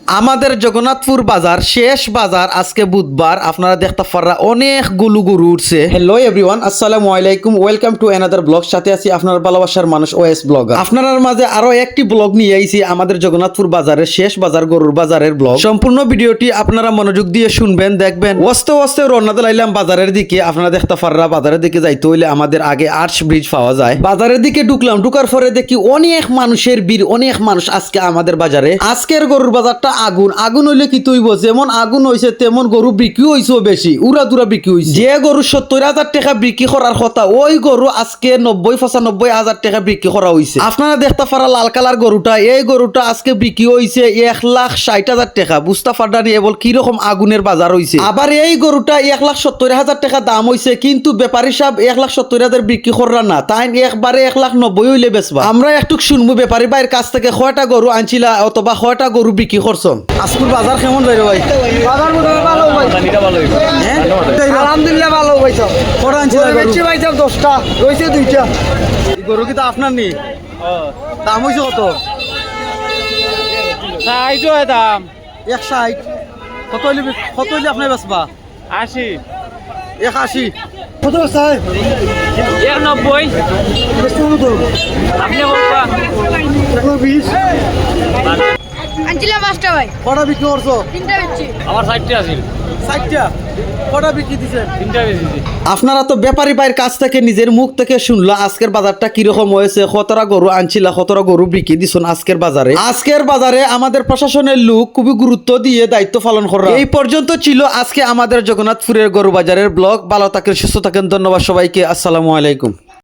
আমাদের জগন্নাথপুর বাজার শেষ বাজার আজকে বুধবার আপনারা দেখতে পাররা অনেকগুলো গরু উঠছে। হ্যালো এভরিওয়ান, আসসালামু আলাইকুম, ওয়েলকাম টু অ্যানাদার ব্লগ। সাথে আছি আপনার ভালোবাসার মানুষ ওএস ব্লগার। আপনার মাঝে আরো একটি ব্লগ নিয়ে আইছি আমাদের জগন্নাথপুর বাজারের শেষ বাজার গরুর বাজারের ব্লগ। সম্পূর্ণ ভিডিওটি আপনারা মনোযোগ দিয়ে শুনবেন, দেখবেন। ওস্তে ওস্তে রওনা দিলাম বাজারের দিকে। আপনারা দেখতে পাররা বাজারের দিকে যাইতে হইলে আমাদের আগে আর্চ ব্রিজ পাওয়া যায়। বাজারের দিকে ঢুকলাম, ঢুকার পরে দেখি অনেক মানুষের ভিড়, অনেক মানুষ আজকে আমাদের বাজারে। আজকের গরুর বাজারটা আগুন আগুন হইলে কি তুইব, যেমন আগুন হয়েছে তেমন গরু বিক্রি হয়েছেও বেশি, উড়া দুরা বিক্রি হয়েছে। যে গরু 70,000 টাকা বিক্রি করার কথা, ওই গরু আজকে 90-95,000 টাকা বিক্রি করা হয়েছে। আপনারা দেখতে পারা লাল কালার গরুটা, এই গরুটা আজকে বিক্রি হয়েছে 1,60,000 টাকা। বুঝতে পারডানি এবল কিরকম আগুনের বাজার হয়েছে। আবার এই গরুটা 1,70,000 টাকা দাম হয়েছে, কিন্তু ব্যাপারী সাহেব 1,70,000 বিক্রি করা না, তাই একবারে 1,90,000 হইলে বেচবা। আমরা একটু শুনবো ব্যাপারী ভাইয়ের কাছ থেকে কয়টা গরু আনছিলা অথবা কয়টা গরু বিক্রি করছেন। আজকুর বাজার কেমন যাইরে ভাই? বাজার মোটামুটি ভালো ভাই। আলহামদুলিল্লাহ ভালো ভাই। সব কটা আনছিলা গরু? বেচছি ভাই, সব 10টা রয়েছে 2টা। এই গরু কি তো আপনার নি? দাম হয়েছে কত? দাম 160। কত হইলে আপনি বেচবা? 80 180। কত চাই? 190 আপনি বলবা 120 আনছিলাম 5টা ভাই, কটা বিক্রি করছো? 3টা বেচছি। আমার 60টা আছিল 60টা। কটা বিক্রি দিছেন? 3টা বেশি আপনারা তো ব্যাপারী ভাইয়ের কাছ থেকে নিজের মুখ থেকে শুনলো আজকের বাজারটা কিরকম হয়েছে, কতটা গরু আনছিলা, কতটা গরু বিক্রি দিছেন আজকের বাজারে। আজকের বাজারে আমাদের প্রশাসনের লোক খুবই গুরুত্ব দিয়ে দায়িত্ব পালন করা। এই পর্যন্ত ছিল আজকে আমাদের জগন্নাথপুরের গরু বাজারের ব্লগ। ভালো থাকেন, সুস্থ থাকেন, ধন্যবাদ সবাইকে, আসসালামু আলাইকুম।